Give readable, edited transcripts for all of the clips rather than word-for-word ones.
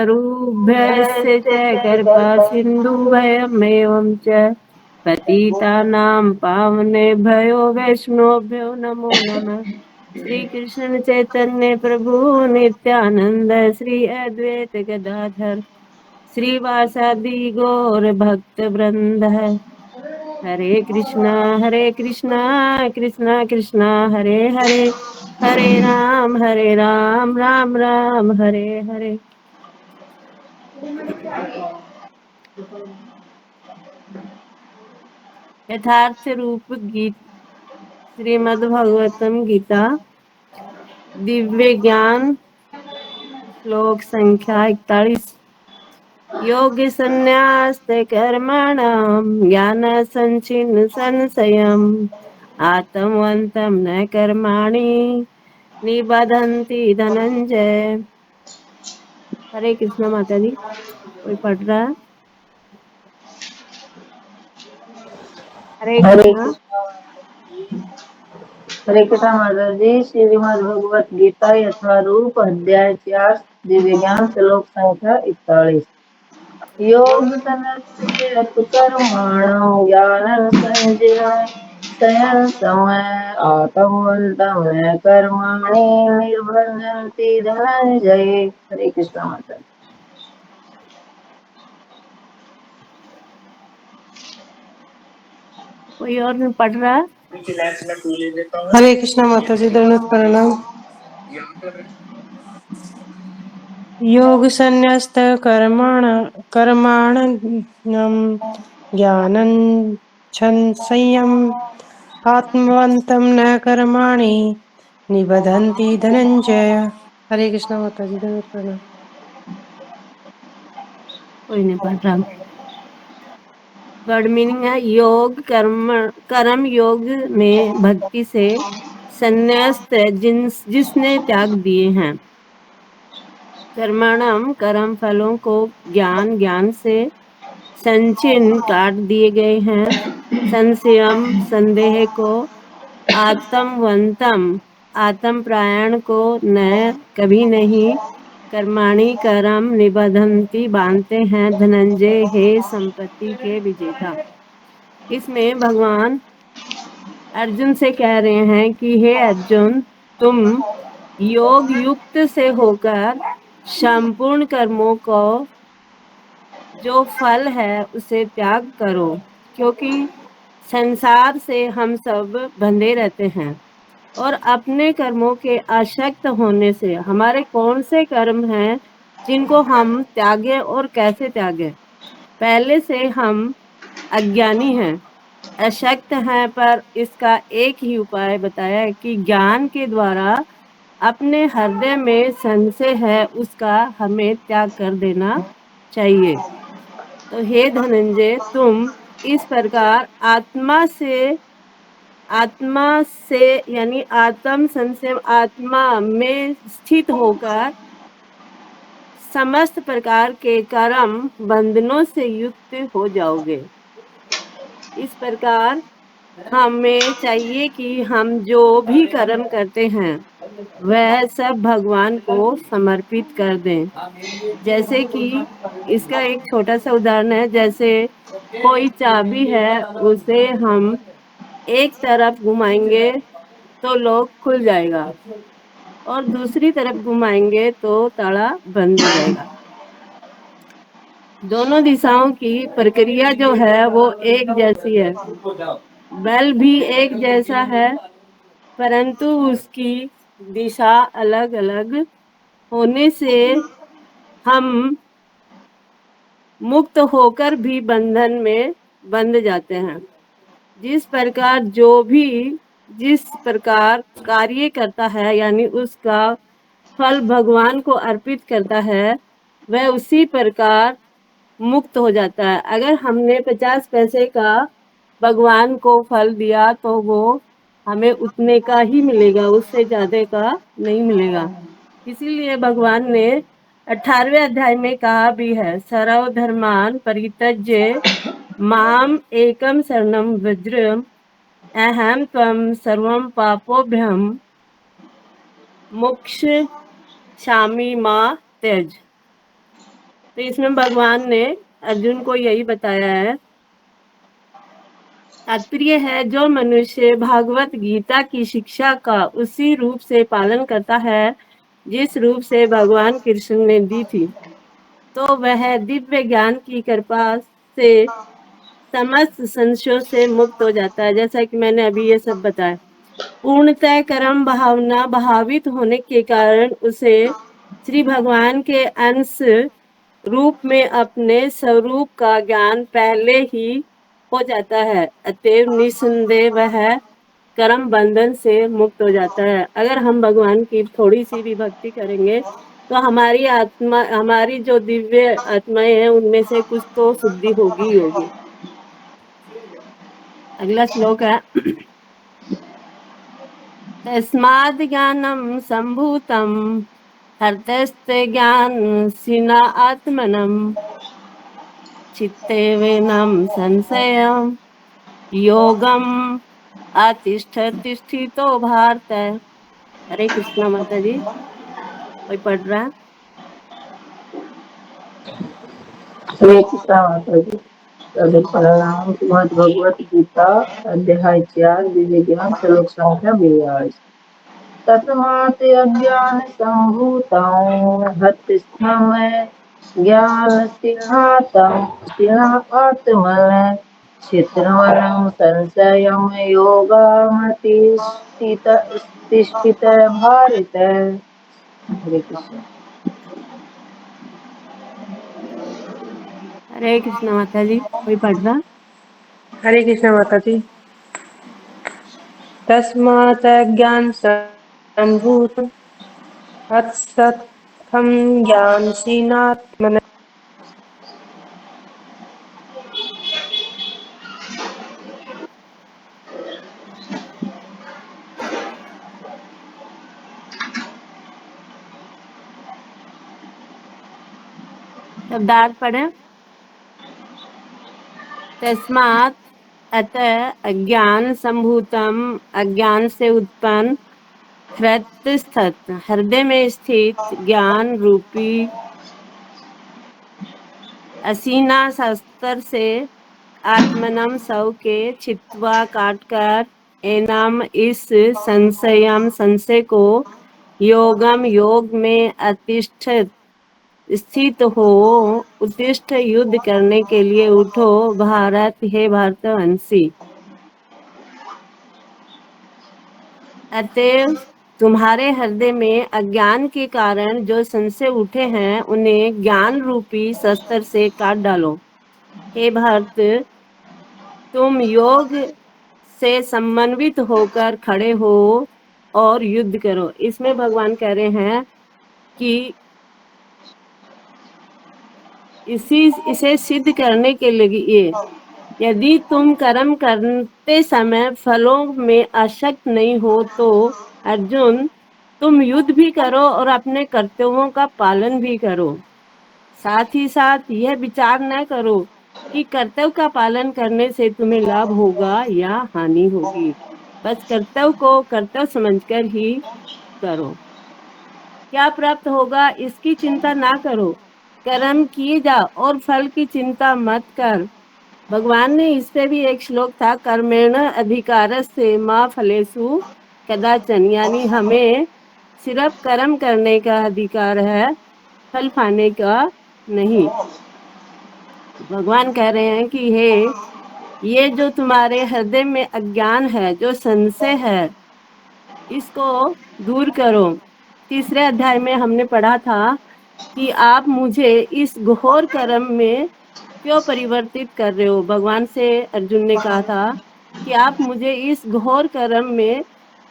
ऋभ्यस्य च कृपा सिन्धुभयमेवं च पतितानां पावनेभ्यो वैष्णवेभ्यो नमो नमः। श्री कृष्ण चैतन्य प्रभु नित्यानंद श्री अद्वैत गदाधर श्रीवासादि गौर भक्त वृंद। हरे कृष्णा कृष्णा कृष्णा हरे हरे, हरे राम राम राम हरे हरे। यथार्थ रूप गीत श्रीमद् भगवतम गीता दिव्य ज्ञान श्लोक संख्या 41। योग संन्यास कर्मणाम ज्ञान संचिन संशयम आत्मवंतम न कर्माणि निबधन्ति धनंजय। हरे कृष्णा माता जी। कोई पढ़ रहा है? हरे हरे कृष्णा। कृष्णा। हरे कृष्णा माता जी। श्रीमद् भगवत गीता यथारूप अध्याय 4 दिव्य ज्ञान श्लोक संख्या 41। योग संन्यास्य कर्माणं ज्ञानं संजय शयन समय आत्मवन्तं न कर्माणि निर्बन्धन्ति धनंजय। हरे कृष्णा माता जी। कोई और नहीं पढ़ रहा है? हरे कृष्णा माता जी, दंडवत प्रणाम। योग संन्यस्त कर्माणं ज्ञानं संयम आत्मवन्तं न कर्माणि निबधन्ति धनंजय। हरे कृष्णा माता जी, दंडवत प्रणाम। कोई नहीं पढ़ रहा। वर्ड मीनिंग है योग कर्म योग में भक्ति से संन्यास्त जिसने त्याग दिए हैं। कर्मणम कर्म फलों को ज्ञान से संचिन काट दिए गए हैं। संशयम संदेह को आत्मवंतम आत्म प्रायण को न कभी नहीं कर्माणि कर्म निबधन्ति बांधते हैं धनंजय हे संपत्ति के विजेता। इसमें भगवान अर्जुन से कह रहे हैं कि हे अर्जुन, तुम योग युक्त से होकर संपूर्ण कर्मों को जो फल है उसे त्याग करो, क्योंकि संसार से हम सब बंधे रहते हैं और अपने कर्मों के आसक्त होने से हमारे कौन से कर्म हैं जिनको हम त्यागे और कैसे त्यागे। पहले से हम अज्ञानी हैं, अशक्त हैं, पर इसका एक ही उपाय बताया है कि ज्ञान के द्वारा अपने हृदय में संशय है उसका हमें त्याग कर देना चाहिए। तो हे धनंजय, तुम इस प्रकार आत्मा से यानी आत्म संशय आत्मा में स्थित होकर समस्त प्रकार के कर्म बंधनों से युक्त हो जाओगे। इस प्रकार हमें चाहिए कि हम जो भी कर्म करते हैं वह सब भगवान को समर्पित कर दें। जैसे कि इसका एक छोटा सा उदाहरण है, जैसे कोई चाबी है उसे हम एक तरफ घुमाएंगे तो लॉक खुल जाएगा और दूसरी तरफ घुमाएंगे तो ताला बंद हो जाएगा। दोनों दिशाओं की प्रक्रिया जो है वो एक जैसी है, बल भी एक जैसा है, परंतु उसकी दिशा अलग अलग होने से हम मुक्त होकर भी बंधन में बंध जाते हैं। जिस प्रकार जिस प्रकार कार्य करता है यानी उसका फल भगवान को अर्पित करता है, वह उसी प्रकार मुक्त हो जाता है। अगर हमने 50 पैसे का भगवान को फल दिया तो वो हमें उतने का ही मिलेगा, उससे ज्यादा का नहीं मिलेगा। इसीलिए भगवान ने 18वें अध्याय में कहा भी है, सर्व धर्मान परित्यज्य माम एकम शरणम व्रज अहम त्वं सर्वं पापोभ्यं मोक्ष शामी माँ त्यज। तो इसमें भगवान ने अर्जुन को यही बताया है। तात्पर्य है, जो मनुष्य भागवत गीता की शिक्षा का उसी रूप से पालन करता है जिस रूप से भगवान कृष्ण ने दी थी, तो वह दिव्य ज्ञान की कृपा से समस्त संशयों से मुक्त हो जाता है। जैसा कि मैंने अभी ये सब बताया, पूर्णतः कर्म भावना भावित होने के कारण उसे श्री भगवान के अंश रूप में अपने स्वरूप का ज्ञान पहले ही हो जाता है। अतएव निसंदेह वह कर्म बंधन से मुक्त हो जाता है। अगर हम भगवान की थोड़ी सी भी भक्ति करेंगे तो हमारी आत्मा, हमारी जो दिव्य आत्माएं हैं, उनमें से कुछ तो शुद्धि होगी ही होगी। अगला श्लोक है, तस्माद् ज्ञानं सम्भूतं हृदयस्ते ज्ञानसिना आत्मनं चित्ते वेनं संशयं योगम तिष्ठितो भारत। हरे कृष्णा माता जी, कोई पढ़ रहा है? हरे कृष्णा माता जी। सभी परिणाम श्रीमद् भगवत गीता अध्याय 4 दिव्य ज्ञान श्लोक संख्या 42। तस्मात् अज्ञान संभूतं हृत्स्थं ज्ञानसिद्धात्मन चित्रवनं संशयं योगमतिष्ठित भारत। हरे कृष्ण। हरे कृष्णा माता जी, कोई पढ़ रहा? हरे कृष्ण माता जी। तस्मात् ज्ञान संभूत हत्सत्थम ज्ञानसीनात्मन शब्दार्थ पढ़े। तस्मात् अतः अज्ञान संभूतम, अज्ञान से उत्पन्न, हृदय में स्थित ज्ञान रूपी असीना शस्त्र से आत्मनम सौ के छित्वा काटकर एनम इस संशय को योगम योग में अतिष्ठित स्थित हो उत्तिष्ठ युद्ध करने के लिए उठो भारत, हे भारतवंशी। अतएव तुम्हारे हृदय में अज्ञान के कारण जो संशय उठे हैं, उन्हें ज्ञान रूपी शस्त्र से काट डालो। हे भारत, तुम योग से समन्वित होकर खड़े हो और युद्ध करो। इसमें भगवान कह रहे हैं कि इसे सिद्ध करने के लिए यदि तुम कर्म करते समय फलों में आसक्त नहीं हो तो अर्जुन, तुम युद्ध भी करो और अपने कर्तव्यों का पालन भी करो। साथ ही साथ यह विचार न करो कि कर्तव्य का पालन करने से तुम्हें लाभ होगा या हानि होगी। बस कर्तव्य को कर्तव्य समझकर ही करो। क्या प्राप्त होगा इसकी चिंता ना करो, कर्म किए जा और फल की चिंता मत कर। भगवान ने इस पे भी एक श्लोक था, कर्मेण अधिकारस्ते मा फलेषु कदाचन, यानी हमें सिर्फ कर्म करने का अधिकार है, फल पाने का नहीं। भगवान कह रहे हैं कि हे, ये जो तुम्हारे हृदय में अज्ञान है, जो संशय है, इसको दूर करो। तीसरे अध्याय में हमने पढ़ा था कि आप मुझे इस घोर कर्म में क्यों परिवर्तित कर रहे हो। भगवान से अर्जुन ने कहा था कि आप मुझे इस घोर कर्म में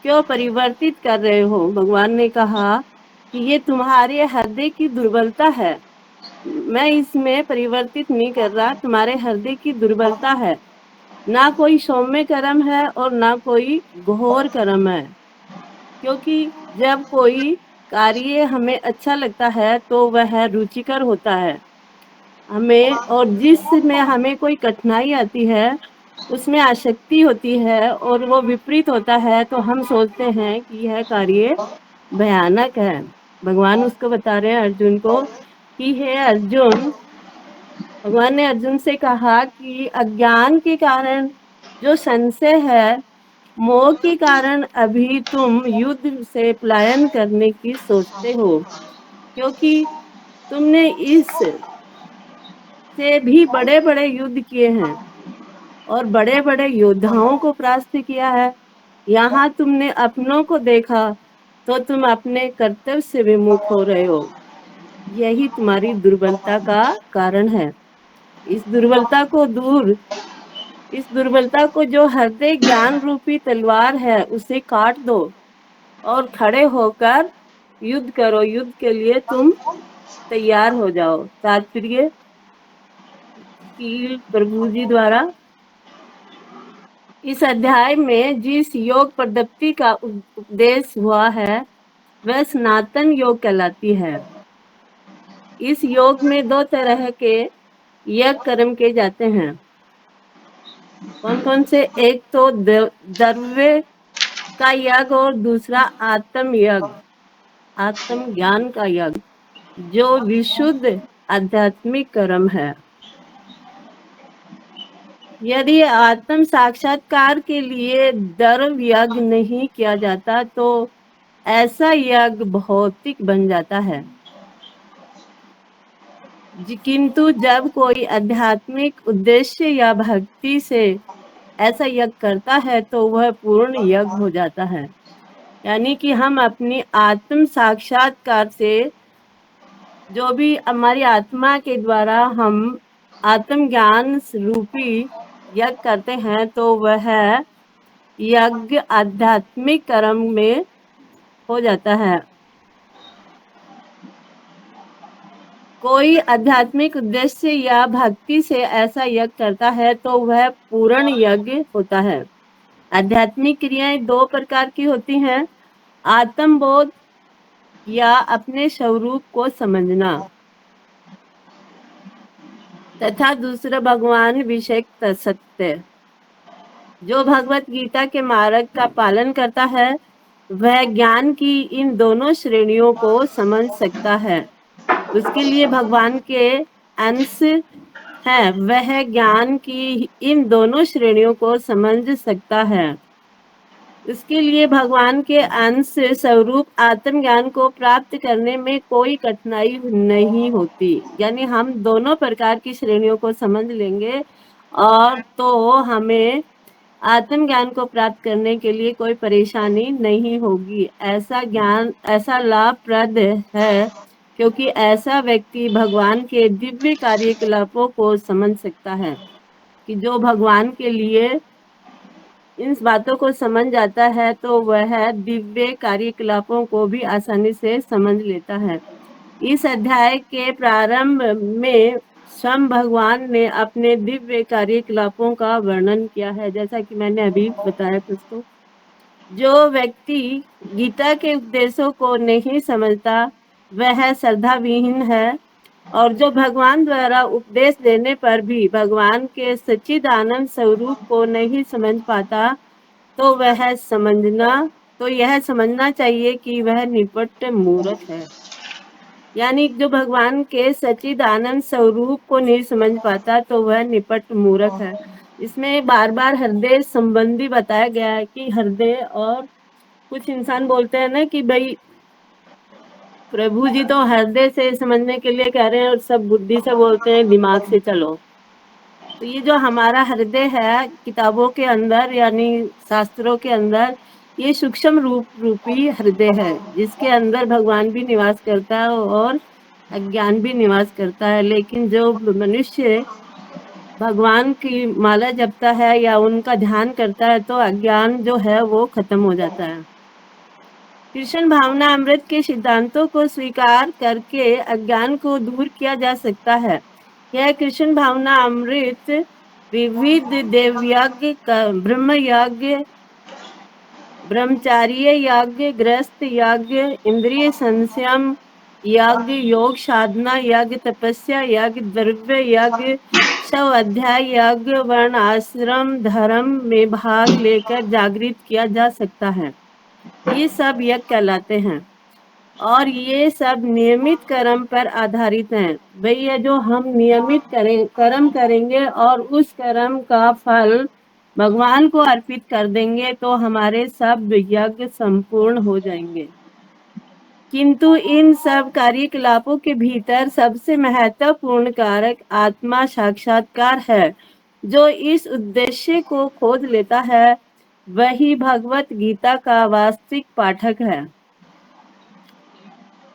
क्यों परिवर्तित कर रहे हो। भगवान ने कहा कि ये तुम्हारे हृदय की दुर्बलता है, मैं इसमें परिवर्तित नहीं कर रहा, तुम्हारे हृदय की दुर्बलता है। ना कोई सौम्य कर्म है और ना कोई घोर कर्म है, क्योंकि जब कोई कार्य हमें अच्छा लगता है तो वह रुचिकर होता है हमें, और जिसमें हमें कोई कठिनाई आती है उसमें आसक्ति होती है और वो विपरीत होता है, तो हम सोचते हैं कि यह कार्य भयानक है। भगवान उसको बता रहे हैं अर्जुन को कि हे अर्जुन, भगवान ने अर्जुन से कहा कि अज्ञान के कारण जो संशय है, मोह के कारण अभी तुम युद्ध से पलायन करने की सोचते हो, क्योंकि तुमने इस से भी बड़े बड़े युद्ध किए हैं और बड़े बड़े योद्धाओं को परास्त किया है। यहाँ तुमने अपनों को देखा तो तुम अपने कर्तव्य से विमुख हो रहे हो। यही तुम्हारी दुर्बलता का कारण है। इस दुर्बलता को जो हृदय ज्ञान रूपी तलवार है, उसे काट दो और खड़े होकर युद्ध करो। युद्ध के लिए तुम तैयार हो जाओ। तात्पर्य कील प्रभु जी द्वारा इस अध्याय में जिस योग पद्धति का उपदेश हुआ है, वह सनातन योग कहलाती है। इस योग में दो तरह के यज्ञ कर्म किए जाते हैं। कौन कौन से? एक तो द्रव्य का यज्ञ और दूसरा आत्म यज्ञ, आत्म ज्ञान का यज्ञ, जो विशुद्ध आध्यात्मिक कर्म है। यदि आत्म साक्षात्कार के लिए द्रव्य यज्ञ नहीं किया जाता तो ऐसा यज्ञ भौतिक बन जाता है। किंतु जब कोई आध्यात्मिक उद्देश्य या भक्ति से ऐसा यज्ञ करता है तो वह पूर्ण यज्ञ हो जाता है। यानी कि हम अपनी आत्म साक्षात्कार से, जो भी हमारी आत्मा के द्वारा हम आत्म ज्ञान रूपी यज्ञ करते हैं, तो वह यज्ञ आध्यात्मिक कर्म में हो जाता है। कोई आध्यात्मिक उद्देश्य या भक्ति से ऐसा यज्ञ करता है तो वह पूर्ण यज्ञ होता है। आध्यात्मिक क्रियाएं दो प्रकार की होती हैं: आत्मबोध या अपने स्वरूप को समझना, तथा दूसरा भगवान विषय सत्य। जो भगवत गीता के मार्ग का पालन करता है, वह ज्ञान की इन दोनों श्रेणियों को समझ सकता है। उसके लिए भगवान के अंश है, वह ज्ञान की इन दोनों श्रेणियों को समझ सकता है। उसके लिए भगवान के अंश स्वरूप आत्मज्ञान को प्राप्त करने में कोई कठिनाई नहीं होती। यानी हम दोनों प्रकार की श्रेणियों को समझ लेंगे और तो हमें आत्मज्ञान को प्राप्त करने के लिए कोई परेशानी नहीं होगी। ऐसा ज्ञान ऐसा लाभप्रद है क्योंकि ऐसा व्यक्ति भगवान के दिव्य कार्यकलापों को समझ सकता है। कि जो भगवान के लिए इन बातों को समझ जाता है तो वह दिव्य कार्यकलापों को भी आसानी से समझ लेता है। इस अध्याय के प्रारंभ में स्वयं भगवान ने अपने दिव्य कार्यकलापों का वर्णन किया है, जैसा कि मैंने अभी बताया दोस्तों। जो व्यक्ति गीता के उपदेशों को नहीं समझता वह श्रद्धाविहीन है, और जो भगवान द्वारा उपदेश देने पर भी भगवान के सच्चिदानंद स्वरूप को नहीं समझ पाता तो यह समझना चाहिए कि वह निपट मूर्ख है। यानी जो भगवान के सच्चिदानंद स्वरूप को नहीं समझ पाता तो वह निपट मूर्ख है। इसमें बार बार हृदय संबंधी बताया गया है कि हृदय, और कुछ इंसान बोलते हैं ना कि भाई प्रभु जी तो हृदय से समझने के लिए कह रहे हैं और सब बुद्धि से बोलते हैं, दिमाग से चलो। तो ये जो हमारा हृदय है किताबों के अंदर यानी शास्त्रों के अंदर, ये सूक्ष्म रूपी हृदय है, जिसके अंदर भगवान भी निवास करता है और अज्ञान भी निवास करता है। लेकिन जो मनुष्य भगवान की माला जपता है या उनका ध्यान करता है तो अज्ञान जो है वो खत्म हो जाता है। कृष्ण भावना अमृत के सिद्धांतों को स्वीकार करके अज्ञान को दूर किया जा सकता है। यह कृष्ण भावना अमृत विविध देव यज्ञ, ब्रह्म यज्ञ, ब्रह्मचार्य यज्ञ, गृहस्थ यज्ञ, इंद्रिय संयम यज्ञ, योग साधना यज्ञ, तपस्या यज्ञ, द्रव्य यज्ञ, स्वाध्याय यज्ञ, वर्ण आश्रम धर्म में भाग लेकर जागृत किया जा सकता है। ये सब यज्ञ कहलाते हैं। और ये सब नियमित कर्म पर आधारित हैं। भाई ये जो हम नियमित कर्म करेंगे और उस कर्म का फल भगवान को अर्पित कर देंगे तो हमारे सब यज्ञ संपूर्ण हो जाएंगे। किंतु इन सब कार्यकलापों के भीतर सबसे महत्वपूर्ण कारक आत्मा साक्षात्कार है। जो इस उद्देश्य को खोज लेता है वही भगवत गीता का वास्तविक पाठक है।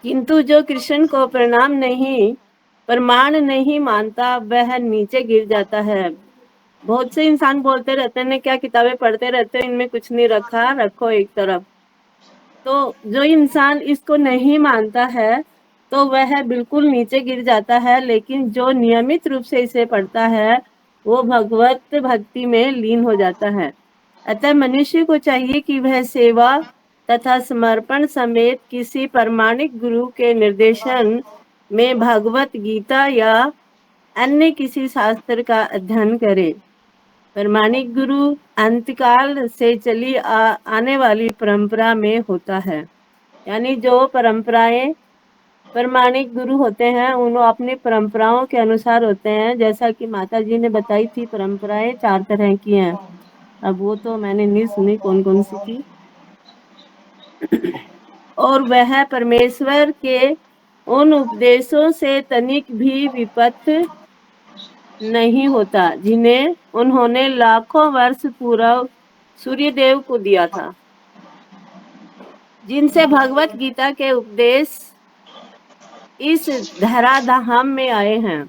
किंतु जो कृष्ण को प्रमाण नहीं मानता वह नीचे गिर जाता है। बहुत से इंसान बोलते रहते हैं क्या किताबें पढ़ते रहते हो, इनमें कुछ नहीं रखा, रखो एक तरफ। तो जो इंसान इसको नहीं मानता है तो वह बिल्कुल नीचे गिर जाता है, लेकिन जो नियमित रूप से इसे पढ़ता है वो भगवत भक्ति में लीन हो जाता है। अतः मनुष्य को चाहिए कि वह सेवा तथा समर्पण समेत किसी प्रामाणिक गुरु के निर्देशन में भगवत गीता या अन्य किसी शास्त्र का अध्ययन करे। प्रामाणिक गुरु अंतकाल से चली आने वाली परंपरा में होता है। यानी जो परंपराएं प्रामाणिक गुरु होते हैं उन अपनी परंपराओं के अनुसार होते हैं। जैसा कि माता जी ने बताई थी परंपराएं 4 तरह की हैं। अब वो तो मैंने नहीं सुनी कौन कौन सी थी। और वह परमेश्वर के उन उपदेशों से तनिक भी विपथ नहीं होता जिन्हें उन्होंने लाखों वर्ष पूर्व सूर्यदेव को दिया था, जिनसे भगवत गीता के उपदेश इस धराधाम में आए हैं।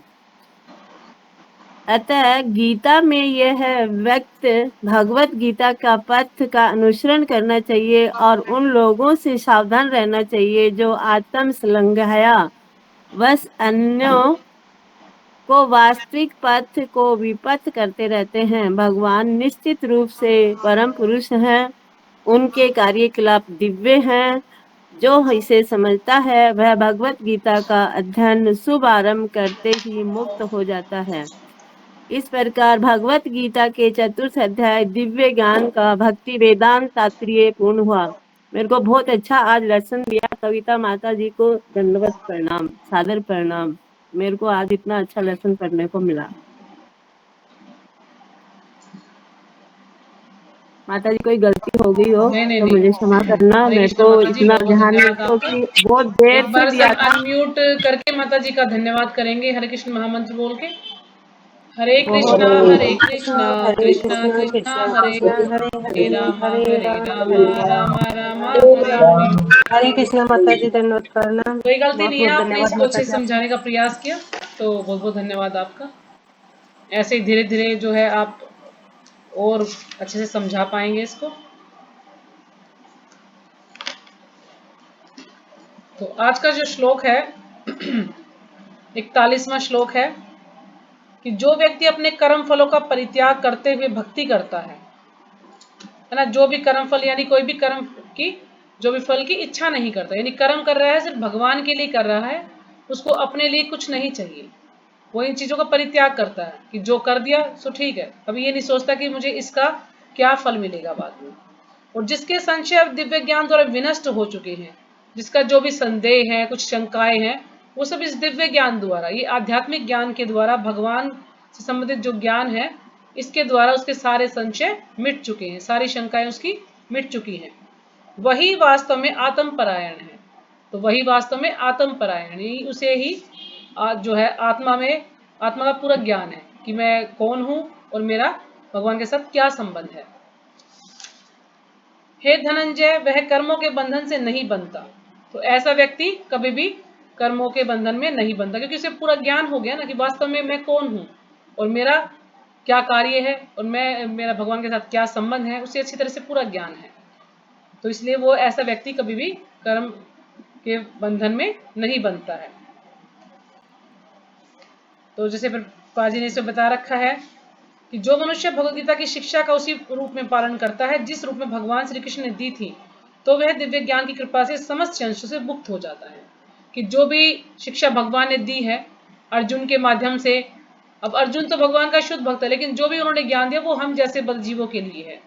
अतः गीता में यह व्यक्त भगवत गीता का पथ का अनुसरण करना चाहिए और उन लोगों से सावधान रहना चाहिए जो आत्म संलग्नया वश अन्यों को वास्तविक पथ को विपथ करते रहते हैं। भगवान निश्चित रूप से परम पुरुष हैं, उनके कार्यकलाप दिव्य हैं। जो इसे समझता है वह भगवत गीता का अध्ययन शुभ आरंभ करते ही मुक्त हो जाता है। इस प्रकार भगवत गीता के चतुर्थ अध्याय दिव्य ज्ञान का भक्ति वेदांत तात्पर्य पूर्ण हुआ। मेरे को बहुत अच्छा आज लेसन दिया। कविता माता जी को दंडवत प्रणाम, सादर प्रणाम। मेरे को आज इतना अच्छा लेसन पढ़ने को मिला। माता जी कोई गलती हो गई हो नहीं नहीं तो नहीं, मुझे क्षमा करना। हरे मेरे कृष्णा को माता जी, इतना बहुत बहुत ध्यान नहीं धन्यवाद आपका। क्योंकि बहुत देर एक से बार दिया सब था। अनम्यूट करके माता जी का धन्यवाद करेंगे हरे कृष्ण महामंत्र बोल के। हरे बहुत हरे कृष्णा हरे कृष्णा कृष्णा कृष्णा कृष्णा हरे कृष्णा हरे, हरे हरे हरे राम हरे राम राम हरे राम राम राम हरे हरे हरे। हरे। हरे कृष्णा माता जी, धन्यवाद प्रणाम। कोई गलती बहुत नहीं है, बहुत आपने धन्यवाद इसको माता अच्छे से जी आपका। समझाने का प्रयास किया, तो बहुत बहुत धन्यवाद आपका। ऐसे ही धीरे धीरे जो है आप और अच्छे से समझा पाएंगे इसको। तो आज का जो श्लोक है 41वां श्लोक है कि जो व्यक्ति अपने कर्म फलों का परित्याग करते हुए भक्ति करता है ना, जो भी कर्म फल यानी कोई भी कर्म की जो भी फल की इच्छा नहीं करता, यानी कर्म कर रहा है सिर्फ भगवान के लिए कर रहा है, उसको अपने लिए कुछ नहीं चाहिए, वो इन चीजों का परित्याग करता है कि जो कर दिया सो ठीक है, अभी ये नहीं सोचता कि मुझे इसका क्या फल मिलेगा बाद में। और जिसके संशय अब दिव्य ज्ञान द्वारा विनष्ट हो चुके हैं, जिसका जो भी संदेह है, कुछ शंकाएं हैं, वो सब इस दिव्य ज्ञान द्वारा, ये आध्यात्मिक ज्ञान के द्वारा, भगवान से संबंधित जो ज्ञान है इसके द्वारा उसके सारे संशय मिट चुके हैं, सारी शंकाएं उसकी मिट चुकी हैं। वही वास्तव में आत्म परायण है। तो वही वास्तव में आत्म परायण, उसे ही जो है आत्मा का पूरा ज्ञान है कि मैं कौन हूं और मेरा भगवान के साथ क्या संबंध है। हे धनंजय, वह कर्मों के बंधन से नहीं बनता। तो ऐसा व्यक्ति कभी भी कर्मों के बंधन में नहीं बनता, क्योंकि उसे पूरा ज्ञान हो गया ना कि वास्तव में मैं कौन हूं और मेरा क्या कार्य है और मेरा भगवान के साथ क्या संबंध है, उसे अच्छी तरह से पूरा ज्ञान है। तो इसलिए वो ऐसा व्यक्ति कभी भी कर्म के बंधन में नहीं बनता है। तो जैसे पाजी ने इसे बता रखा है कि जो मनुष्य भगवदगीता की शिक्षा का उसी रूप में पालन करता है जिस रूप में भगवान श्री कृष्ण ने दी थी, तो वह दिव्य ज्ञान की कृपा से समस्त अंशों से मुक्त हो जाता है। कि जो भी शिक्षा भगवान ने दी है अर्जुन के माध्यम से, अब अर्जुन तो भगवान का शुद्ध भक्त है, लेकिन जो भी उन्होंने ज्ञान दिया वो हम जैसे बलजीवों के लिए है।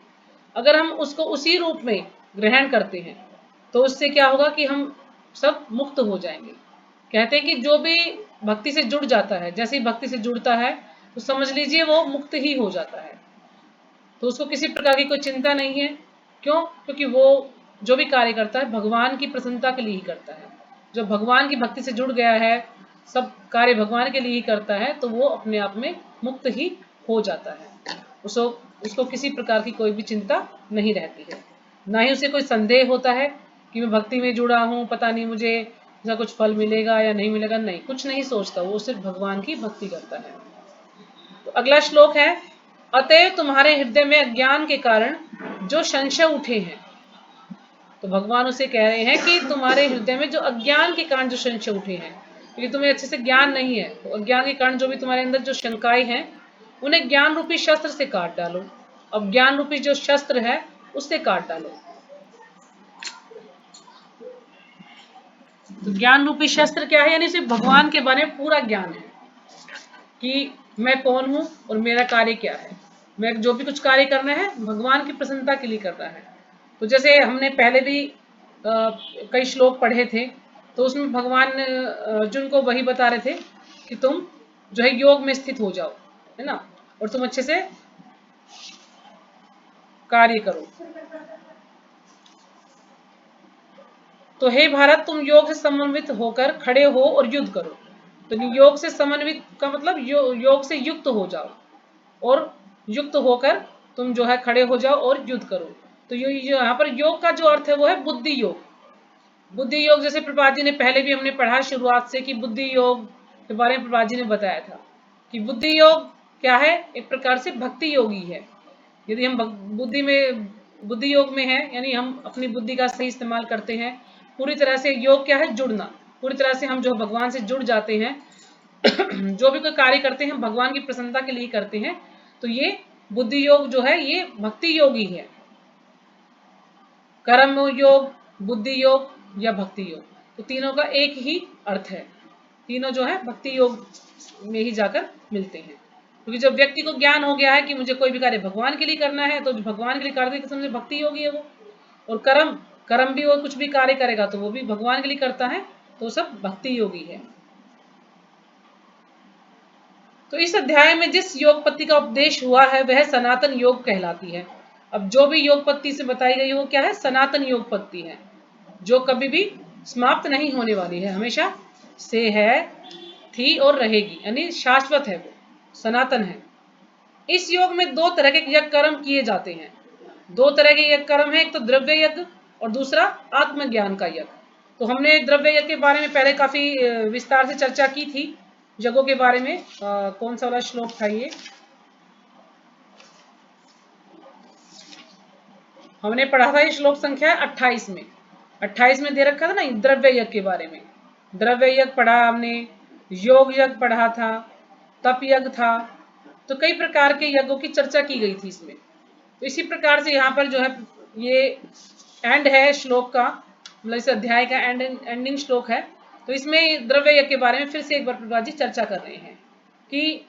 अगर हम उसको उसी रूप में ग्रहण करते हैं तो उससे क्या होगा कि हम सब मुक्त हो जाएंगे। कहते हैं कि जो भी भक्ति से जुड़ जाता है, जैसे ही भक्ति से जुड़ता है तो समझ लीजिए वो मुक्त ही हो जाता है। तो उसको किसी प्रकार की कोई चिंता नहीं है। क्यों? क्योंकि वो जो भी कार्य करता है भगवान की प्रसन्नता के लिए ही करता है। जो भगवान की भक्ति से जुड़ गया है, सब कार्य भगवान के लिए ही करता है, तो वो अपने आप में मुक्त ही हो जाता है। उसको किसी प्रकार की कोई भी चिंता नहीं रहती है, ना ही उसे कोई संदेह होता है कि मैं भक्ति में जुड़ा हूँ, पता नहीं मुझे इसका कुछ फल मिलेगा या नहीं मिलेगा। नहीं, कुछ नहीं सोचता, वो सिर्फ भगवान की भक्ति करता है। तो अगला श्लोक है, अतएव तुम्हारे हृदय में अज्ञान के कारण जो संशय उठे हैं। तो भगवान उसे कह रहे हैं कि तुम्हारे हृदय में जो अज्ञान के कारण जो संशय उठे हैं, क्योंकि तुम्हें अच्छे से ज्ञान नहीं है, तो अज्ञान के कारण जो भी तुम्हारे अंदर जो शंकाएं हैं, उन्हें ज्ञान रूपी शस्त्र से काट डालो। अब ज्ञान रूपी जो शस्त्र है उससे काट डालो। तो ज्ञान रूपी शस्त्र क्या है? यानी सिर्फ भगवान के बारे में पूरा ज्ञान है कि मैं कौन हूं और मेरा कार्य क्या है। मैं जो भी कुछ कार्य करना है भगवान की प्रसन्नता के लिए करना है। तो जैसे हमने पहले भी कई श्लोक पढ़े थे, तो उसमें भगवान अर्जुन को वही बता रहे थे कि तुम जो है योग में स्थित हो जाओ, है ना, और तुम अच्छे से कार्य करो। तो हे भारत, तुम योग से समन्वित होकर खड़े हो और युद्ध करो। तो योग से समन्वित का मतलब योग से युक्त हो जाओ, और युक्त होकर तुम जो है खड़े हो जाओ और युद्ध करो। तो यहाँ पर योग का जो अर्थ है वो है बुद्धि योग। बुद्धि योग जैसे प्रभुपाद जी ने पहले भी हमने पढ़ा शुरुआत से कि बुद्धि योग के बारे में प्रभुपाद जी ने बताया था कि बुद्धि योग क्या है, एक प्रकार से भक्ति योगी है। यदि हम बुद्धि योग में है, यानी हम अपनी बुद्धि का सही इस्तेमाल करते हैं, पूरी तरह से योग क्या है, जुड़ना, पूरी तरह से हम जो भगवान से जुड़ जाते हैं जो भी कोई कार्य करते हैं भगवान की प्रसन्नता के लिए करते हैं, तो ये बुद्धि योग जो है ये भक्ति योग ही है। कर्म योग, बुद्धि योग या भक्ति योग, तो तीनों का एक ही अर्थ है। तीनों जो है भक्ति योग में ही जाकर मिलते हैं। क्योंकि जब व्यक्ति को ज्ञान हो गया है कि मुझे कोई भी कार्य भगवान के लिए करना है, तो भगवान के लिए करने की समझे भक्ति योगी है वो। और कर्म भी वो कुछ भी कार्य करेगा तो वो भी भगवान के लिए करता है, तो सब भक्ति योगी है। तो इस अध्याय में जिस योग पत्ति का उपदेश हुआ है वह सनातन योग कहलाती है। अब जो भी योग पत्ति से बताई गई वो क्या है, सनातन योग पत्ति है, जो कभी भी समाप्त नहीं होने वाली है, हमेशा से है, थी और रहेगी, यानी शाश्वत है, वो सनातन है। इस योग में दो तरह के यज्ञ कर्म किए जाते हैं। दो तरह के यज्ञ कर्म है, एक तो द्रव्य यज्ञ और दूसरा आत्मज्ञान का यज्ञ। तो हमने द्रव्य यज्ञ के बारे में पहले काफी विस्तार से चर्चा की थी, यज्ञों के बारे में। कौन सा वाला श्लोक था ये, हमने पढ़ा था, ये श्लोक संख्या 28 में। 28 में दे रखा था ना द्रव्य यज्ञ के बारे में। द्रव्य यज्ञ पढ़ा हमने, योग यज्ञ पढ़ा था, तप यज्ञ था, तो कई प्रकार के यज्ञों की चर्चा की गई थी इसमें। तो इसी प्रकार से यहाँ पर जो है ये एंड है श्लोक का, मतलब इस अध्याय का एंडिंग श्लोक है। तो इसमें द्रव्य यज्ञ के बारे में फिर से एक बार प्रभुपाद जी चर्चा कर रहे हैं कि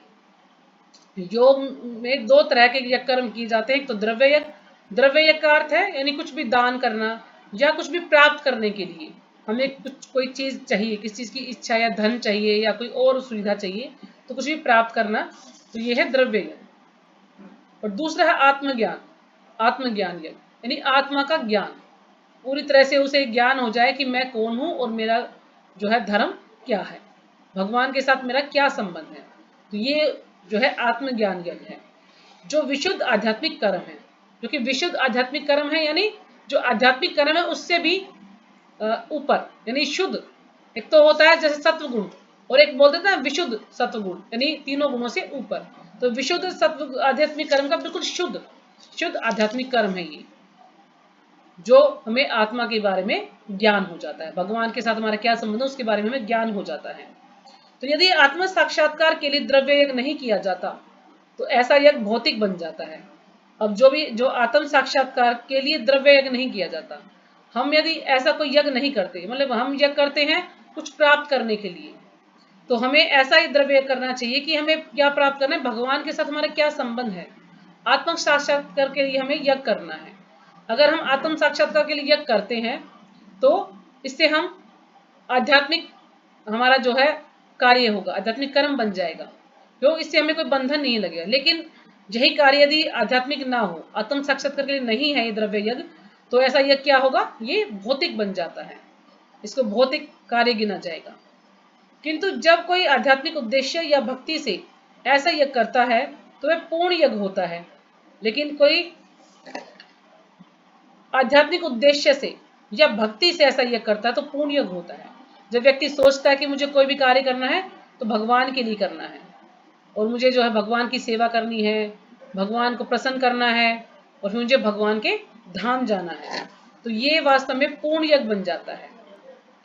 योग में दो तरह के यज्ञ कर्म किए जाते हैं। एक तो द्रव्य यज्ञ, द्रव्य यज्ञ का अर्थ है यानी कुछ भी दान करना या कुछ भी प्राप्त करने के लिए हमें कुछ कोई चीज चाहिए, किस चीज की इच्छा या धन चाहिए या कोई और सुविधा चाहिए, तो कुछ भी प्राप्त करना, तो ये है द्रव्य यज्ञ। और दूसरा है आत्मज्ञान, आत्मज्ञान यज्ञ, यानी आत्मा का ज्ञान, पूरी तरह से उसे ज्ञान हो जाए कि मैं कौन हूं और मेरा जो है धर्म क्या है, भगवान के साथ मेरा क्या संबंध है। तो ये जो है आत्मज्ञान यज्ञ है, जो विशुद्ध आध्यात्मिक कर्म है। जो कि विशुद्ध आध्यात्मिक कर्म है, यानी जो आध्यात्मिक कर्म है उससे भी ऊपर, यानी शुद्ध। एक तो होता है जैसे सत्व गुण, और एक बोल देते हैं विशुद्ध सत्व गुण, यानी तीनों गुणों से ऊपर। तो विशुद्ध सत्व आध्यात्मिक कर्म का बिल्कुल शुद्ध आध्यात्मिक कर्म है ये, जो हमें आत्मा के बारे में ज्ञान हो जाता है, भगवान के साथ हमारा क्या संबंध है उसके बारे में हमें ज्ञान हो जाता है। तो यदि आत्म साक्षात्कार के लिए द्रव्य यज्ञ नहीं किया जाता तो ऐसा यज्ञ भौतिक बन जाता है। अब जो आत्म साक्षात्कार के लिए द्रव्य यज्ञ नहीं किया जाता, हम यदि ऐसा कोई यज्ञ नहीं करते, मतलब हम यज्ञ करते हैं कुछ प्राप्त करने के लिए, तो हमें ऐसा ही द्रव्य यज्ञ करना चाहिए कि हमें क्या प्राप्त करना है, भगवान के साथ हमारा क्या संबंध है। आत्म साक्षात्कार के लिए हमें यज्ञ करना है। अगर हम आत्म साक्षात्कार के लिए यज्ञ करते हैं तो इससे हम आध्यात्मिक हमारा जो है कार्य होगा, आध्यात्मिक कर्म बन जाएगा, क्यों? इससे हमें कोई बंधन नहीं लगेगा। लेकिन यही कार्य यदि आध्यात्मिक ना हो, आत्म साक्षात्कार के लिए नहीं है ये द्रव्य यज्ञ, तो ऐसा यज्ञ क्या होगा? ये भौतिक बन जाता है, इसको भौतिक कार्य गिना जाएगा। किंतु जब कोई आध्यात्मिक उद्देश्य या भक्ति से ऐसा यज्ञ करता है तो वह पूर्ण यज्ञ होता है। लेकिन कोई आध्यात्मिक उद्देश्य से या भक्ति से ऐसा यज्ञ करता है तो पूर्ण यज्ञ होता है। जब व्यक्ति सोचता है कि मुझे कोई भी कार्य करना है तो भगवान के लिए करना है, और मुझे जो है भगवान की सेवा करनी है, भगवान को प्रसन्न करना है, और फिर मुझे भगवान के धाम जाना है, तो ये वास्तव में पूर्ण यज्ञ बन जाता है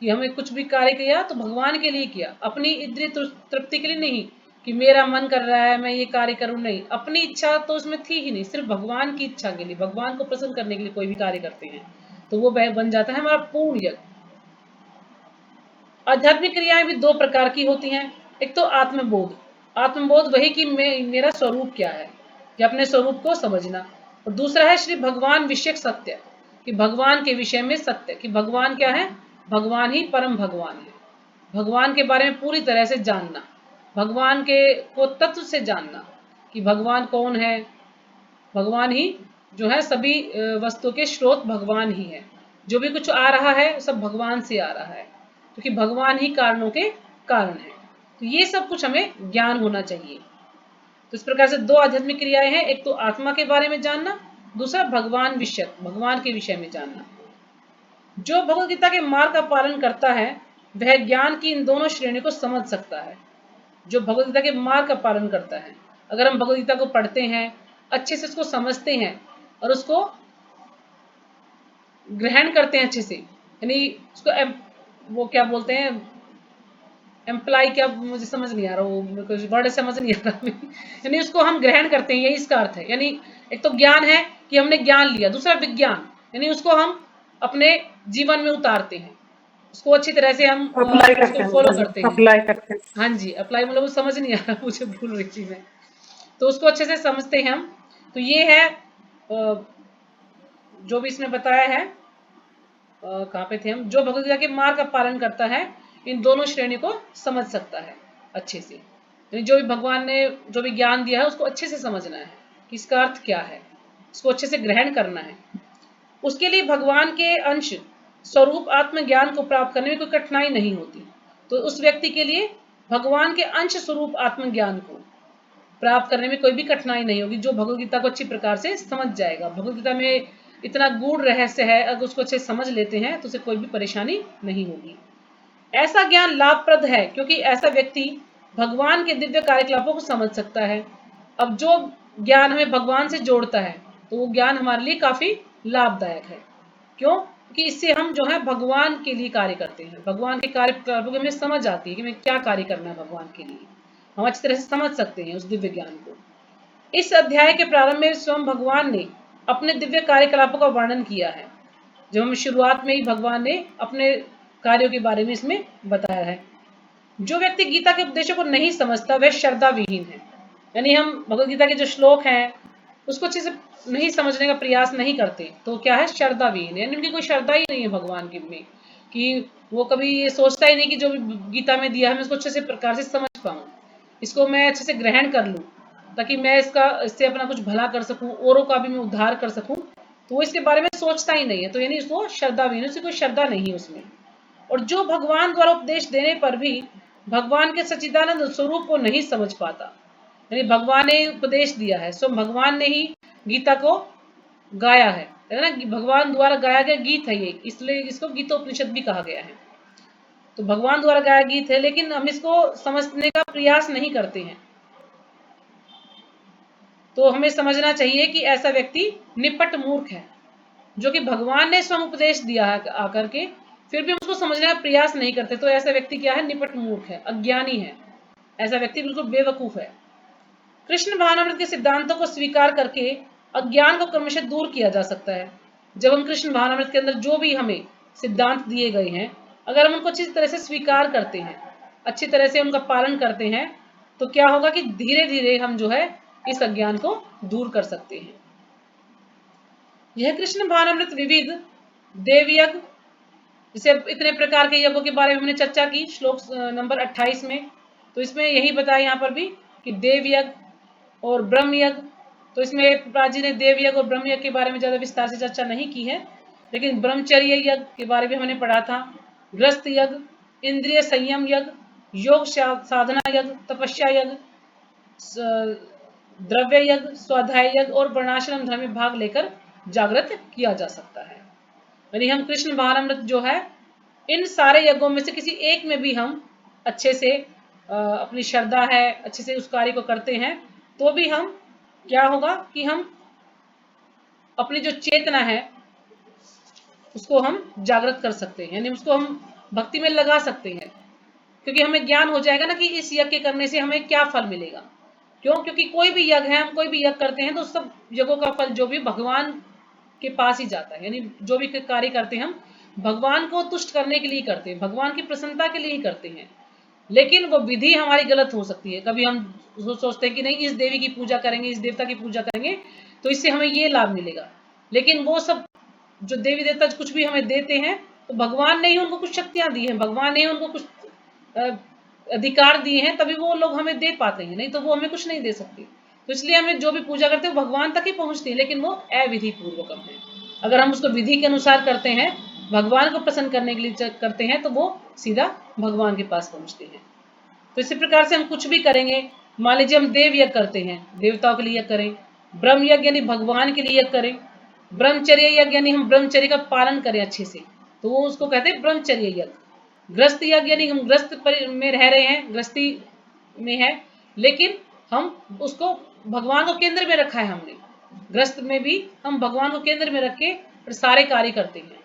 कि हमें कुछ भी कार्य किया तो भगवान के लिए किया, अपनी इंद्रिय तृप्ति के लिए नहीं कि मेरा मन कर रहा है मैं ये कार्य करूं, नहीं, अपनी इच्छा तो उसमें थी ही नहीं, सिर्फ भगवान की इच्छा के लिए, भगवान को प्रसन्न करने के लिए कोई भी कार्य करते हैं तो वो बन जाता है हमारा पूर्ण यज्ञ। आध्यात्मिक क्रियाएं भी दो प्रकार की होती हैं। एक तो आत्मबोध, आत्मबोध वही कि मेरा स्वरूप क्या है, कि अपने स्वरूप को समझना, और दूसरा है श्री भगवान विषयक सत्य, कि भगवान के विषय में सत्य, कि भगवान क्या है, भगवान ही परम भगवान है, भगवान के बारे में पूरी तरह से जानना, भगवान के को तत्व से जानना कि भगवान कौन है, भगवान ही जो है सभी वस्तुओं के स्रोत भगवान ही है, जो भी कुछ आ रहा है सब भगवान से आ रहा है, क्योंकि भगवान ही कारणों के कारण है। तो ये सब कुछ हमें ज्ञान होना चाहिए। तो इस प्रकार से दो आध्यात्मिक क्रियाएं हैं, एक तो आत्मा के बारे में जानना, दूसरा भगवान विषय, भगवान के विषय में जानना। जो भगवद गीता के मार्ग का पालन करता है वह ज्ञान की इन दोनों श्रेणियों को समझ सकता है। जो भगवद गीता के मार्ग का पालन करता है, अगर हम भगवद गीता को पढ़ते हैं, अच्छे से उसको समझते हैं और उसको ग्रहण करते हैं अच्छे से, यानी उसको वो क्या बोलते हैं, एम्प्लाई, क्या, मुझे समझ नहीं आ रहा, वो वर्ड समझ नहीं आ रहा यानी उसको हम ग्रहण करते हैं, यही इसका अर्थ है। यानी एक तो ज्ञान है कि हमने ज्ञान लिया, दूसरा विज्ञान, यानी उसको हम अपने जीवन में उतारते हैं, उसको अच्छी तरह से हम अप्लाई करते उसको हैं, फॉलो करते हैं। अप्लाई करते हैं। हाँ जी, अप्लाई मतलब वो समझ नहीं आ रहा मुझे, भूल रही थी मैं, तो उसको अच्छे से समझते हैं हम। तो ये है जो भी इसमें बताया है, कहाँ पे थे हम, जो भगवद गीता के मार्ग का पालन करता है इन दोनों श्रेणी को समझ सकता है अच्छे से, यानी जो भी भगवान ने जो भी ज्ञान दिया है उसको अच्छे से समझना है कि इसका अर्थ क्या है, इसको अच्छे से ग्रहण करना है। उसके लिए भगवान के अंश स्वरूप आत्मज्ञान को प्राप्त करने में कोई कठिनाई नहीं होती। तो उस व्यक्ति के लिए भगवान के अंश स्वरूप आत्मज्ञान को प्राप्त करने में कोई भी कठिनाई नहीं होगी, जो भगवद गीता को अच्छी प्रकार से समझ जाएगा। भगवद गीता में इतना गूढ़ रहस्य है, अगर उसको अच्छे समझ लेते हैं तो उसे कोई भी परेशानी नहीं होगी। ऐसा ज्ञान लाभप्रद है क्योंकि ऐसा व्यक्ति भगवान के दिव्य कार्यकलापों को समझ सकता है। अब जो ज्ञान हमें भगवान से जोड़ता है तो वो ज्ञान हमारे लिए काफी लाभदायक है। क्यों? क्योंकि इससे हम जो है भगवान के लिए कार्य करते हैं, भगवान के कार्यकलापों की हमें समझ आती है कि हमें क्या कार्य करना है भगवान के लिए, हम अच्छी तरह से समझ सकते हैं उस दिव्य ज्ञान को। इस अध्याय के प्रारंभ में स्वयं भगवान ने अपने दिव्य कार्यकलापों का वर्णन किया है। जब हम शुरुआत में ही भगवान ने अपने कार्यों के बारे में इसमें बताया है। जो व्यक्ति गीता के उपदेशों को नहीं समझता वह श्रद्धा विहीन है, यानी हम भगवद गीता के जो श्लोक हैं उसको अच्छे से नहीं समझने का प्रयास नहीं करते तो क्या है, श्रद्धा विहीन, यानी उनकी कोई श्रद्धा ही नहीं है भगवान के में, कि वो कभी ये सोचता ही नहीं कि जो गीता में दिया है मैं इसको अच्छे से प्रकार से समझ पाऊँ, इसको मैं अच्छे से ग्रहण कर लूँ, ताकि मैं इससे अपना कुछ भला कर सकूं, औरों का भी मैं उद्धार कर सकूं, तो वो इसके बारे में सोचता ही नहीं है, तो यानी उसको श्रद्धा विहीन, उसकी कोई श्रद्धा नहीं है उसमें। और जो भगवान द्वारा उपदेश देने पर भी भगवान के सच्चिदानंद स्वरूप को नहीं समझ पाता, यानी भगवान ने उपदेश दिया है, सो भगवान ने ही गीता को गाया है ना, भगवान द्वारा गाया गया गीत है ये, इसलिए इसको गीतोपनिषद भी कहा गया है। तो भगवान द्वारा गाया गीत है, लेकिन हम इसको समझने का प्रयास नहीं करते हैं। तो हमें समझना चाहिए कि ऐसा व्यक्ति निपट मूर्ख है, जो कि भगवान ने स्वयं उपदेश दिया है आकर के, फिर भी उसको समझने का प्रयास नहीं करते, तो ऐसा व्यक्ति क्या है, निपट मूर्ख है, अज्ञानी है, ऐसा व्यक्ति बिल्कुल बेवकूफ है। कृष्ण भावनामृत के सिद्धांतों को स्वीकार करके अज्ञान को क्रमशः दूर किया जा सकता है। जब हम कृष्ण भावनामृत के अंदर जो भी हमें सिद्धांत दिए गए हैं, अगर हम उनको अच्छी तरह से स्वीकार करते हैं, अच्छी तरह से उनका पालन करते हैं, तो क्या होगा कि धीरे धीरे हम जो है इस अज्ञान को दूर कर सकते हैं। यह कृष्ण भावनामृत विविध देव यज्ञ, जैसे इतने प्रकार के यज्ञों के बारे में हमने चर्चा की श्लोक नंबर 28 में। तो इसमें यही बताया यहाँ पर भी कि देव यज्ञ और ब्रह्म यज्ञ। तो इसमें प्रभुपाद जी ने देव यज्ञ और ब्रह्म यज्ञ के बारे में ज्यादा विस्तार से चर्चा नहीं की है, लेकिन ब्रह्मचर्य यज्ञ के बारे में हमने पढ़ा था, ग्रस्त यज्ञ, इंद्रिय संयम यज्ञ, योग साधना यज्ञ, तपस्या यज्ञ, द्रव्य यज्ञ, स्वाध्याय यज्ञ और वर्णाश्रम धर्म में भाग लेकर जागृत किया जा सकता है। यानी हम कृष्ण भावनामृत जो है, इन सारे यज्ञों में से किसी एक में भी हम अच्छे से अपनी श्रद्धा है, अच्छे से उस कार्य को करते हैं, तो भी हम क्या होगा कि हम अपनी जो चेतना है उसको हम जागृत कर सकते हैं, यानी उसको हम भक्ति में लगा सकते हैं, क्योंकि हमें ज्ञान हो जाएगा ना कि इस यज्ञ के करने से हमें क्या फल मिलेगा। क्यों? क्योंकि कोई भी यज्ञ है, हम कोई भी यज्ञ करते हैं तो सब यज्ञों का फल जो भी भगवान के पास ही जाता है। यानी जो भी कार्य करते हैं हम भगवान को तुष्ट करने के लिए करते हैं, भगवान की प्रसन्नता के लिए ही करते हैं। लेकिन वो विधि हमारी गलत हो सकती है। कभी हम सोचते हैं कि नहीं, इस देवी की पूजा करेंगे, इस देवता की पूजा करेंगे तो इससे हमें ये लाभ मिलेगा, लेकिन वो सब जो देवी देवता कुछ भी हमें देते हैं तो भगवान ने ही उनको कुछ शक्तियां दी हैं, भगवान ने ही उनको कुछ अधिकार दिए हैं, तभी वो लोग हमें दे पाते हैं, नहीं तो वो हमें कुछ नहीं दे सकते। तो इसलिए हमें जो भी पूजा करते हैं वो भगवान तक ही पहुंचती है, लेकिन वो अविधि पूर्वकम है। अगर हम उसको विधि के अनुसार करते हैं, भगवान को प्रसन्न करने के लिए करते हैं, तो वो सीधा भगवान के पास पहुंचते हैं। तो इसी प्रकार से हम कुछ भी करेंगे, मान लीजिए हम देव यज्ञ करते हैं, देवताओं के लिए यज्ञ करें, ब्रह्म यज्ञ यानी भगवान के लिए यज्ञ करें, ब्रह्मचर्य यज्ञ यानी हम ब्रह्मचर्य का पालन करें अच्छे से, तो वो उसको कहते हैं ब्रह्मचर्य यज्ञ। ग्रस्त यज्ञ यानी हम ग्रस्त में रह रहे हैं, गृहस्थी में है, लेकिन हम उसको भगवान को केंद्र में रखा है हमने, ग्रस्त में भी हम भगवान को केंद्र में रख के सारे कार्य करते हैं।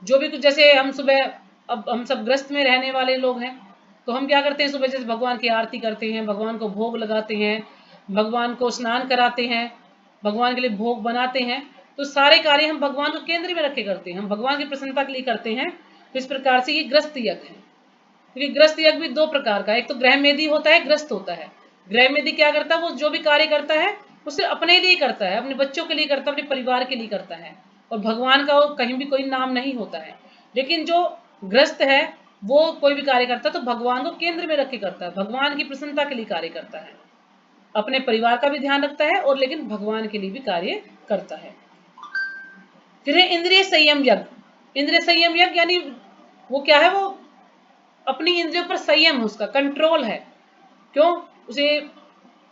जो भी कुछ, जैसे हम सुबह, अब हम सब ग्रस्त में रहने वाले लोग हैं, तो हम क्या करते हैं, सुबह जैसे भगवान की आरती करते हैं, भगवान को भोग लगाते हैं, भगवान को स्नान कराते हैं, भगवान के लिए भोग बनाते हैं, तो सारे कार्य हम भगवान को केंद्र में रख के करते हैं, हम भगवान की प्रसन्नता के लिए करते हैं। तो इस प्रकार से ये ग्रस्त यज्ञ है। क्योंकि ग्रस्त यज्ञ भी दो प्रकार का, एक तो गृह मेदी होता है, ग्रस्त होता है। गृह मेदी क्या करता है, वो जो भी कार्य करता है उसे अपने लिए करता है, अपने बच्चों के लिए करता है, अपने परिवार के लिए करता है, और भगवान का कहीं भी कोई नाम नहीं होता है। लेकिन जो ग्रस्त है वो कोई भी कार्य करता है तो भगवान को केंद्र में रख के करता है, भगवान की प्रसन्नता के लिए कार्य करता है, अपने परिवार का भी ध्यान रखता है और लेकिन भगवान के लिए भी कार्य करता है। फिर है इंद्रिय संयम यज्ञ। इंद्रिय संयम यज्ञ यानी वो क्या है, वो अपनी इंद्रियों पर संयम है, उसका कंट्रोल है। क्यों? उसे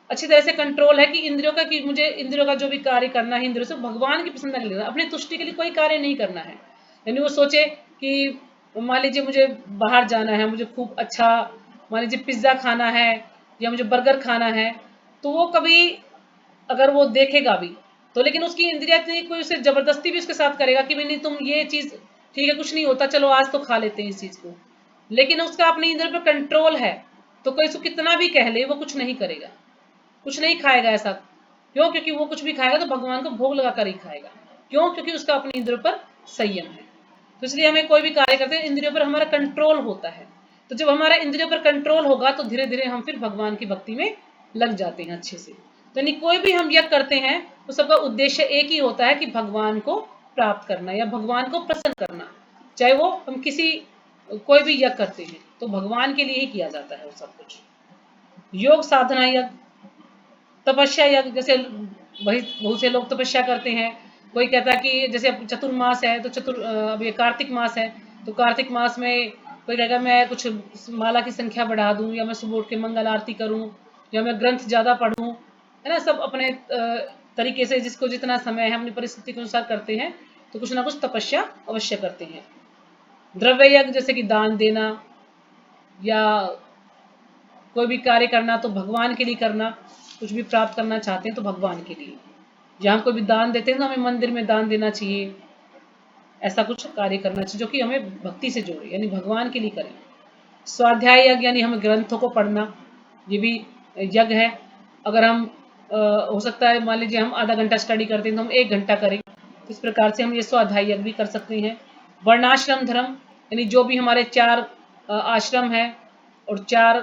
अच्छी तरह से कंट्रोल है कि इंद्रियों का, कि मुझे इंद्रियों का जो भी कार्य करना है, इंद्रियों से भगवान की प्रसन्नता के लिए, अपनी तुष्टि के लिए कोई कार्य नहीं करना है। यानी वो सोचे कि मान लीजिए मुझे बाहर जाना है, मुझे खूब अच्छा मान लीजिए पिज्जा खाना है या मुझे बर्गर खाना है, तो वो कभी अगर वो देखेगा भी तो, लेकिन उसकी इंद्रिया कोई उसे जबरदस्ती भी उसके साथ करेगा कि नहीं तुम ये चीज ठीक है, कुछ नहीं होता, चलो आज तो खा लेते हैं इस चीज को, लेकिन उसका अपनी इंद्रियों पर कंट्रोल है, तो कोई उसको कितना भी कह ले वो कुछ नहीं करेगा, कुछ नहीं खाएगा ऐसा। क्यों? क्योंकि वो कुछ भी खाएगा तो भगवान को भोग लगाकर ही खाएगा। क्यों? क्योंकि उसका अपनी इंद्रियों पर संयम है। तो इसलिए हमें कोई भी कार्य करते हैं इंद्रियों पर हमारा कंट्रोल होता है। तो जब हमारा इंद्रियों पर कंट्रोल होगा तो धीरे धीरे हम फिर भगवान की भक्ति में लग जाते हैं अच्छे से। तो नहीं, कोई भी हम यज्ञ करते हैं तो सबका उद्देश्य एक ही होता है कि भगवान को प्राप्त करना या भगवान को प्रसन्न करना। चाहे वो हम किसी कोई भी यज्ञ करते हैं तो भगवान के लिए ही किया जाता है वो सब कुछ। योग साधना यज्ञ, तपस्या यज्ञ, जैसे वही बहुत से लोग तपस्या करते हैं। कोई कहता है कि जैसे अब चतुर्मास है तो अब ये कार्तिक मास है, तो कार्तिक मास में कोई कहेगा मैं कुछ माला की संख्या बढ़ा दूं, या मैं सुबह उठ के मंगल आरती करूं, या मैं ग्रंथ ज्यादा पढूं, है ना। सब अपने तरीके से जिसको जितना समय है अपनी परिस्थिति के अनुसार करते हैं, तो कुछ ना कुछ तपस्या अवश्य करते हैं। द्रव्य यज्ञ जैसे कि दान देना या कोई भी कार्य करना तो भगवान के लिए करना, कुछ भी प्राप्त करना चाहते हैं तो भगवान के लिए। जहाँ कोई भी दान देते हैं तो हमें मंदिर में दान देना चाहिए, ऐसा कुछ कार्य करना चाहिए जो कि हमें भक्ति से जोड़े, यानी भगवान के लिए करें। स्वाध्याय यज्ञ यानी हमें ग्रंथों को पढ़ना, ये भी यज्ञ है। अगर हम हो सकता है मान लीजिए हम आधा घंटा स्टडी करते हैं तो हम 1 घंटा करें, इस प्रकार से हम ये स्वाध्याय यज्ञ भी कर सकते हैं। वर्णाश्रम धर्म यानी जो भी हमारे 4 आश्रम है और 4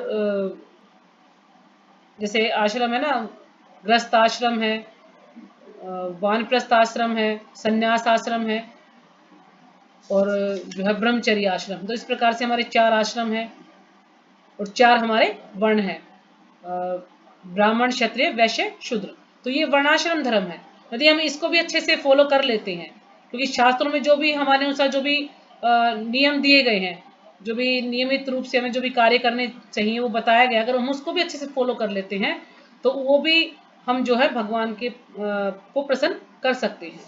जैसे आश्रम है ना, गृहस्थ आश्रम है, वानप्रस्थ आश्रम है, संन्यास आश्रम है, और जो है ब्रह्मचर्य आश्रम। तो इस प्रकार से हमारे 4 आश्रम हैं और 4 हमारे वर्ण हैं, ब्राह्मण, क्षत्रिय, वैश्य, शूद्र। तो ये वर्णाश्रम धर्म है। यदि हम इसको भी अच्छे से फॉलो कर लेते हैं, क्योंकि शास्त्रों में जो भी हमारे अनुसार जो भी नियम दिए गए हैं, जो भी नियमित रूप से हमें जो भी कार्य करने चाहिए वो बताया गया, अगर हम उसको भी अच्छे से फॉलो कर लेते हैं तो वो भी हम जो है भगवान के को प्रसन्न कर सकते हैं,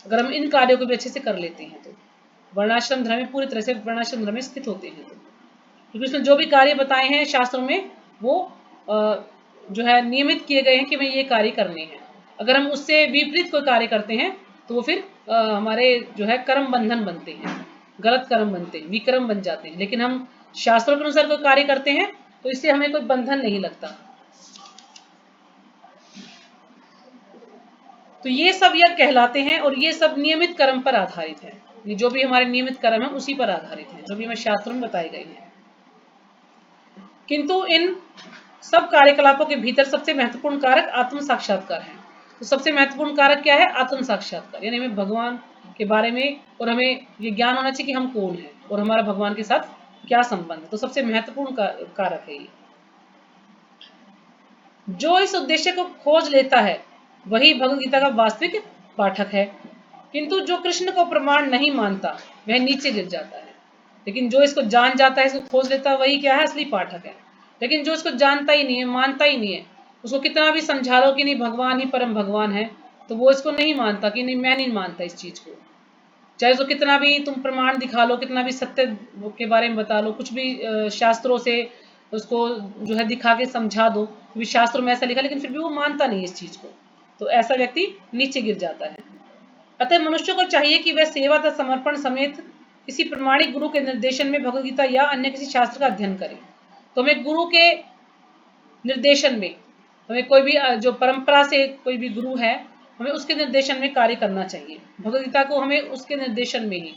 अगर हम इन कार्यों को भी अच्छे से कर लेते हैं तो। वर्णाश्रम धर्म में पूरी तरह से वर्णाश्रम धर्म में स्थित होते हैं तो, क्योंकि उसमें जो भी कार्य बताए हैं शास्त्रों में वो जो है नियमित किए गए हैं कि हमें ये कार्य करने हैं। अगर हम उससे विपरीत कोई कार्य करते हैं तो वो फिर हमारे जो है कर्म बंधन बनते हैं, गलत कर्म बनते हैं, विक्रम बन जाते हैं। लेकिन हम शास्त्रों के अनुसार कोई कार्य करते हैं तो इससे हमें कोई बंधन नहीं लगता। तो ये सब यज्ञ कहलाते हैं और ये सब नियमित कर्म पर आधारित है। ये जो भी हमारे नियमित कर्म है उसी पर आधारित है, जो भी हमें शास्त्रों में बताए गए हैं। किंतु इन सब कार्यकलापों के भीतर सबसे महत्वपूर्ण कारक आत्म साक्षात्कार है। तो सबसे महत्वपूर्ण कारक क्या है? आत्म साक्षात्कार, यानी हमें भगवान के बारे में और हमें ये ज्ञान होना चाहिए कि हम कौन हैं और हमारा भगवान के साथ क्या संबंध है। तो सबसे महत्वपूर्ण कारक है ये। जो इस उद्देश्य को खोज लेता है वही भगवद गीता का वास्तविक पाठक है, किंतु जो कृष्ण को प्रमाण नहीं मानता वह नीचे गिर जाता है। लेकिन जो इसको जान जाता है, इसको खोज लेता है, वही क्या है? असली पाठक है। लेकिन जो इसको जानता ही नहीं है, मानता ही नहीं है, उसको कितना भी समझा लो कि नहीं भगवान ही परम भगवान है, तो वो इसको नहीं मानता कि नहीं मैं नहीं मानता इस चीज को। चाहे उसको कितना भी तुम प्रमाण दिखा लो, कितना भी सत्य के बारे में बता लो, कुछ भी शास्त्रों से उसको जो है दिखा के समझा दो कि शास्त्रों में ऐसा लिखा, लेकिन फिर भी वो मानता नहीं इस चीज को, तो ऐसा व्यक्ति नीचे गिर जाता है। अतः मनुष्य को चाहिए कि वह सेवा तथा समर्पण समेत किसी प्रमाणिक गुरु के निर्देशन में भगवद गीता या अन्य किसी शास्त्र का अध्ययन करे। तो हमें गुरु के निर्देशन में, हमें कोई भी जो परंपरा से कोई भी गुरु है, हमें उसके निर्देशन में कार्य करना चाहिए। भगवद गीता को हमें उसके निर्देशन में ही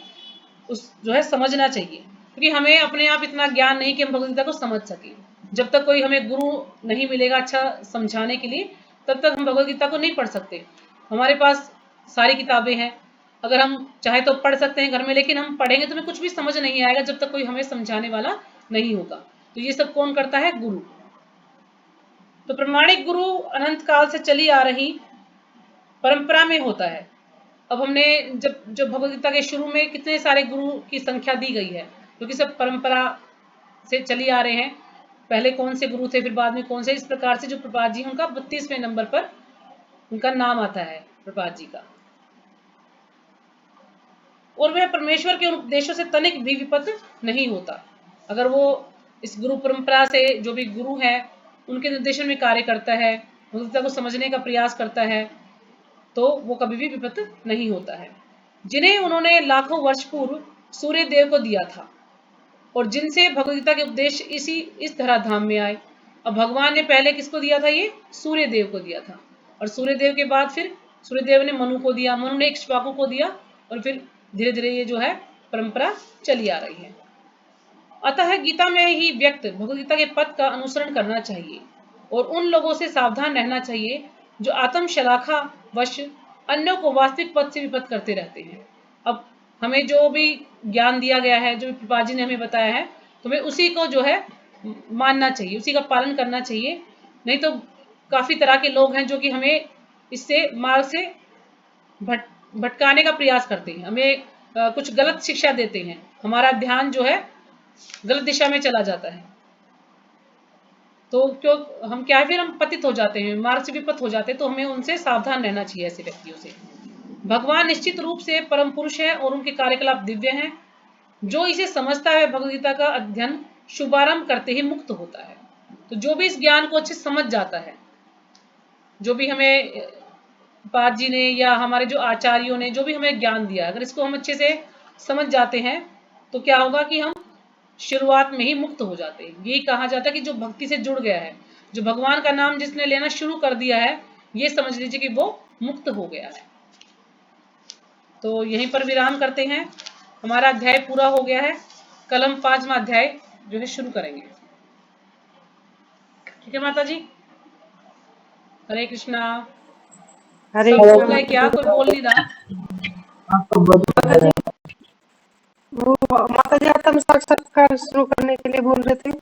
उस जो है समझना चाहिए, क्योंकि हमें अपने आप इतना ज्ञान नहीं कि हम भगवद गीता को समझ सके। जब तक कोई हमें गुरु नहीं मिलेगा अच्छा समझाने के लिए, तब तक हम भगवद गीता को नहीं पढ़ सकते। हमारे पास सारी किताबें हैं, अगर हम चाहे तो पढ़ सकते हैं घर में, लेकिन हम पढ़ेंगे तो हमें कुछ भी समझ नहीं आएगा जब तक कोई हमें समझाने वाला नहीं होगा। तो ये सब कौन करता है? गुरु। तो प्रमाणिक गुरु अनंत काल से चली आ रही परंपरा में होता है। अब हमने जब भगवद गीता के शुरू में कितने सारे गुरु की संख्या दी गई है, क्योंकि सब परंपरा से चली आ रहे हैं। पहले कौन से गुरु थे, फिर बाद में कौन से, इस प्रकार से जो प्रपात जी उनका 32वें नंबर पर उनका नाम आता है, प्रपात जी का। और वह परमेश्वर के उपदेशों से तनिक भी विपद नहीं होता। अगर वो इस गुरु परंपरा से जो भी गुरु है उनके निर्देशन में कार्य करता है, गीता को समझने का प्रयास करता है, तो वो कभी भी विपद नहीं होता है। जिन्हें उन्होंने लाखों वर्ष पूर्व सूर्य देव को दिया था और जिनसे भगवद गीता के उपदेश इस धराधाम में आए। अब भगवान ने पहले किसको दिया था? ये सूर्य देव को दिया था, और सूर्य देव के बाद फिर सूर्य देव ने मनु को दिया, मनु ने इक्ष्वाकु को दिया, और फिर धीरे धीरे ये जो है परंपरा चली आ रही है। अतः गीता में ही व्यक्त भगवद गीता के पद का अनुसरण करना चाहिए और उन लोगों से सावधान रहना चाहिए जो आत्म शलाखा वश अन्यों को वास्तविक पद से विपद करते रहते हैं। अब हमें जो भी ज्ञान दिया गया है, जो भी प्रभुपाद जी ने हमें बताया है, तो हमें उसी को जो है मानना चाहिए, उसी का पालन करना चाहिए। नहीं तो काफी तरह के लोग हैं जो कि हमें इससे मार्ग से भटकाने का प्रयास करते हैं, हमें कुछ गलत शिक्षा देते हैं, हमारा ध्यान जो है गलत दिशा में चला जाता है। तो क्यों हम क्या है, फिर हम पतित हो जाते हैं, मार्ग से विपत हो जाते हैं। तो हमें उनसे सावधान रहना चाहिए, ऐसे व्यक्तियों से। भगवान निश्चित रूप से परम पुरुष है और उनके कार्यकलाप दिव्य हैं। जो इसे समझता है भगवद गीता का अध्ययन शुभारंभ करते ही मुक्त होता है। तो जो भी इस ज्ञान को अच्छे समझ जाता है, जो भी हमें पाद जी ने या हमारे जो आचार्यों ने जो भी हमें ज्ञान दिया, अगर इसको हम अच्छे से समझ जाते हैं तो क्या होगा कि हम शुरुआत में ही मुक्त हो जाते हैं। यही कहा जाता है कि जो भक्ति से जुड़ गया है, जो भगवान का नाम जिसने लेना शुरू कर दिया है, ये समझ लीजिए कि वो मुक्त हो गया है। तो यहीं पर विराम करते हैं, हमारा अध्याय पूरा हो गया है। कल हम 5वां अध्याय जो है शुरू करेंगे। ठीक है माता जी, हरे कृष्णा। हरे सब कृष्णा बोल रहे क्या? कोई बोल नहीं रहा। आपको बहुत माता जी आत्म साक्षात्कार शुरू करने के लिए बोल रहे थे।